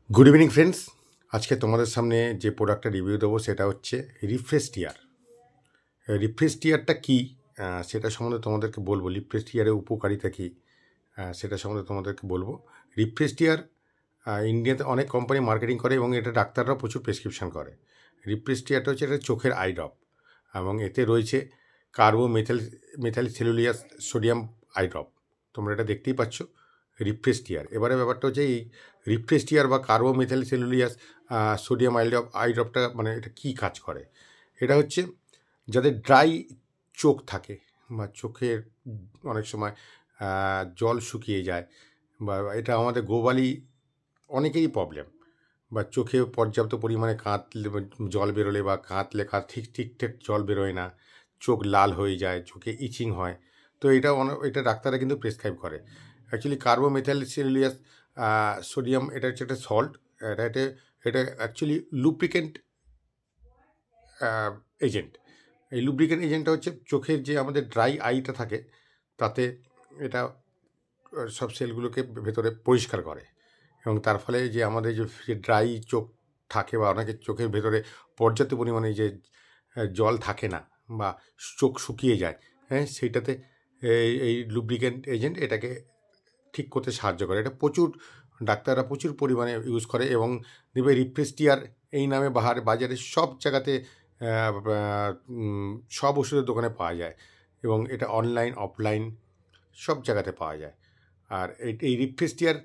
Good evening friends. आज के तुम्हारे सामने जो प्रोडक्ट रिव्यू देव सेटा होच्छे रिफ्रेश टीयर। रिफ्रेश टीयरटा की सेटा सम्बन्धे तुम्हादेरके बोलबो। रिफ्रेश टीयारेर उपकारिता की सेटा सम्बन्धे तुम्हादेरके बोलबो। रिफ्रेश टीयर इंडियाते अनेक कोम्पानी मार्केटिंग करे एबं एटा डाक्ताररा प्रचुर प्रेसक्रिप्शन करे। रिफ्रेश टीयारटा होच्छे एटा चोखेर आई ड्रप एबं एते रयेछे कार्बोमेथाइल सेलुलोज सोडियम आई ड्रप। तोमरा एटा देखतेई पाচ্ছো रिफ्रेश टीयर। एबारे ব্যাপারটা হচ্ছে এই রিফ্রেশ টিয়ার বা কার্বোমেথাইল সেলুলোজ সোডিয়াম আই ড্রপটা মানে এটা কী কাজ করে। এটা হচ্ছে যাদের ড্রাই চোখ থাকে বা চোখের অনেক সময় জল শুকিয়ে যায় বা এটা আমাদের গোবালি অনেকেরই প্রবলেম বা চোখে পর্যাপ্ত পরিমাণে কাঁদলে জল বেরোলে বা কাঁদলে ঠিকঠাক জল বেরোয় না, চোখ লাল হয়ে যায়, চোখে ইচিং হয়। তো এটা ডাক্তাররা কিন্তু প্রেসক্রাইব করে। অ্যাকচুয়ালি কার্বোমেথাইল সেলুলোজ সোডিয়াম এটা হচ্ছে একটা সল্ট। এটা অ্যাকচুয়ালি লুব্রিকেন্ট এজেন্ট। এই লুব্রিকেন্ট এজেন্টটা হচ্ছে চোখের যে আমাদের ড্রাই আইটা থাকে তাতে এটা সব সেলগুলোকে ভেতরে পরিষ্কার করে এবং তার ফলে যে আমাদের যে ড্রাই চোখ থাকে বা অনেকের চোখের ভেতরে পর্যাপ্ত পরিমাণে যে জল থাকে না বা চোখ শুকিয়ে যায়, হ্যাঁ, সেইটাতে এই লুব্রিকেন্ট এজেন্ট এটাকে ঠিক করতে সাহায্য করে। এটা প্রচুর ডাক্তাররা প্রচুর পরিমাণে ইউজ করে এবং দেখবে রিফ্রেশ টিয়ার এই নামে বাজারে সব জায়গাতে সব ওষুধের দোকানে পাওয়া যায় এবং এটা অনলাইন অফলাইন সব জায়গাতে পাওয়া যায়। আর এই রিফ্রেশ টিয়ার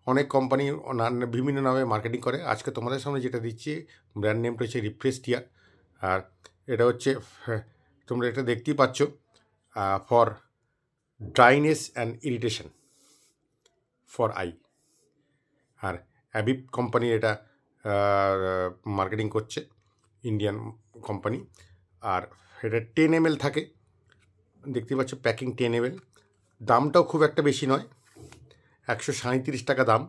অনেক কোম্পানি বিভিন্ন নামে মার্কেটিং করে। আজকে তোমাদের সামনে যেটা দিচ্ছি ব্র্যান্ড নেমটা হচ্ছে রিফ্রেশ টিয়ার। আর এটা হচ্ছে তোমরা এটা দেখতেই পাচ্ছ for dryness and irritation for eye. আর অ্যাবিব কোম্পানি এটা মার্কেটিং করছে, ইন্ডিয়ান কোম্পানি। আর এটা 10 ml থাকে, দেখতে পাচ্ছ প্যাকিং 10 ml। দামটাও খুব একটা বেশি নয়, 137 টাকা দাম।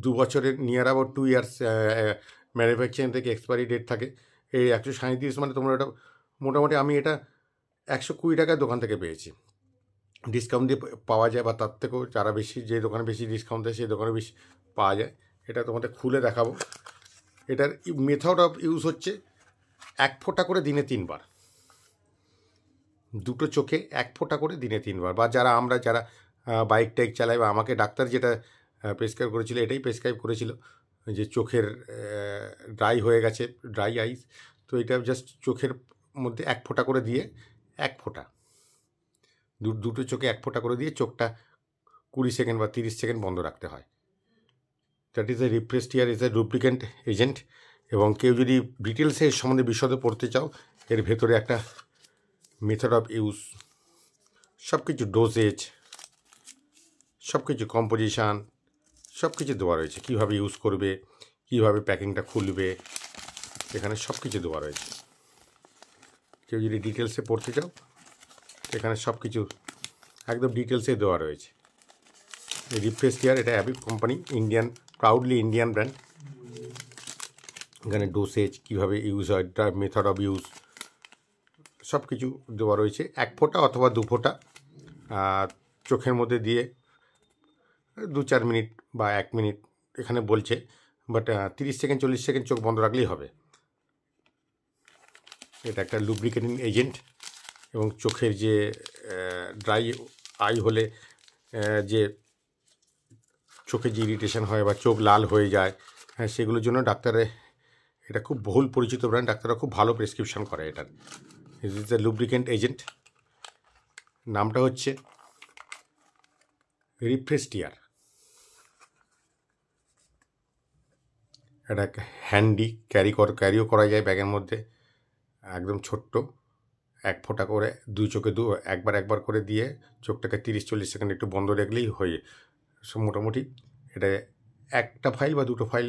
2 বছরের নিয়ার অ্যাবাউট 2 ইয়ার্স ম্যানুফ্যাকচারিং থেকে এক্সপায়ারি ডেট থাকে। এই 137 মানে তোমরা এটা মোটামুটি আমি এটা 120 টাকায় দোকান থেকে পেয়েছি। ডিসকাউন্ট দিয়ে পাওয়া যায় বা তার থেকেও যারা বেশি, যে দোকানে বেশি ডিসকাউন্ট দেয় সেই দোকানে বেশি পাওয়া যায়। এটা তোমাদের খুলে দেখাবো। এটার মেথড অফ ইউজ হচ্ছে 1 ফোঁটা করে দিনে 3 বার, দুটো চোখে 1 ফোঁটা করে দিনে 3 বার। বা যারা বাইক টাইক চালাই বা আমাকে ডাক্তার যেটা প্রেসক্রাইব করেছিল এটাই প্রেসক্রাইব করেছিল যে চোখের ড্রাই হয়ে গেছে, ড্রাই আইস। তো এটা জাস্ট চোখের মধ্যে 1 ফোঁটা করে দিয়ে 1 ফোঁটা দুটো চোখে 1 ফোঁটা করে দিয়ে চোখটা 20 সেকেন্ড বা 30 সেকেন্ড বন্ধ রাখতে হয়। That is a refresh tear, is a lubricant agent. এবং কেউ যদি ডিটেলসে এর সম্বন্ধে বিশদে পড়তে চাও, এর ভেতরে একটা মেথড অফ ইউজ, সব কিছু ডোজেজ, সব কিছু কম্পোজিশান, সব কিছু দেওয়া রয়েছে। কীভাবে ইউজ করবে, কীভাবে প্যাকিংটা খুলবে, এখানে সব কিছু দেওয়া রয়েছে। কেউ যদি ডিটেলসে পড়তে চাও এখানে সব কিছু একদম ডিটেলসে দেওয়া রয়েছে। এই রিফ্রেশ টিয়ার এটা অ্যাবিব company, Indian, proudly Indian brand. এখানে ডোসেজ, কীভাবে ইউজ হয়, মেথড অফ ইউজ, সব কিছু দেওয়া রয়েছে। 1 ফোঁটা অথবা 2 ফোঁটা চোখের মধ্যে দিয়ে 2-4 মিনিট বা 1 মিনিট এখানে বলছে, বাট 30 সেকেন্ড 40 সেকেন্ড চোখ বন্ধ রাখলেই হবে। এটা একটা লুব্রিকেটিং এজেন্ট এবং চোখের যে ড্রাই আই হলে যে চোখে যে ইরিটেশন হয় বা চোখ লাল হয়ে যায়, হ্যাঁ, সেগুলোর জন্য এটা খুব বহুল পরিচিত ব্র্যান্ড। ডাক্তাররা খুব ভালো প্রেসক্রিপশন করে এটার। It is a lubricant agent. নামটা হচ্ছে রিফ্রেশ টিয়ার। এটা হ্যান্ডি, ক্যারিও করা যায় ব্যাগের মধ্যে, একদম ছোট্ট। 1 ফোঁটা করে 2 চোখে একবার করে দিয়ে চোখটাকে 30-40 সেকেন্ড একটু বন্ধ রাখলেই হয়ে মোটামুটি। এটা একটা ফাইল বা দুটো ফাইল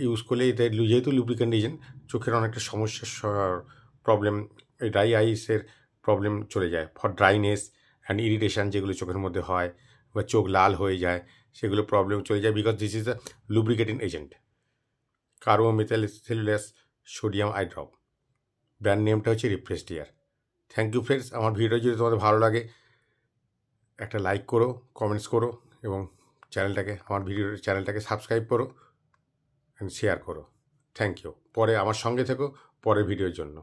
ইউজ করলে এটা যেহেতু লুব্রিকেন্ট এজেন্ট, চোখের অনেকটা সমস্যার প্রবলেম, এই ড্রাই আইসের প্রবলেম চলে যায়। ফর ড্রাইনেস অ্যান্ড ইরিটেশান যেগুলো চোখের মধ্যে হয় বা চোখ লাল হয়ে যায়, সেগুলো প্রবলেম চলে যায়, because this is the lubricating agent. Carboxymethyl cellulose sodium eye drop. Brand নেমটা হচ্ছে refresh tear. Thank you friends. আমার ভিডিও যদি তোমাদের ভালো লাগে একটা লাইক করো, কমেন্টস করো এবং চ্যানেলটাকে সাবস্ক্রাইব করো। শেয়ার করো। Thank you. পরে আমার সঙ্গে থেকো পরের ভিডিওর জন্য।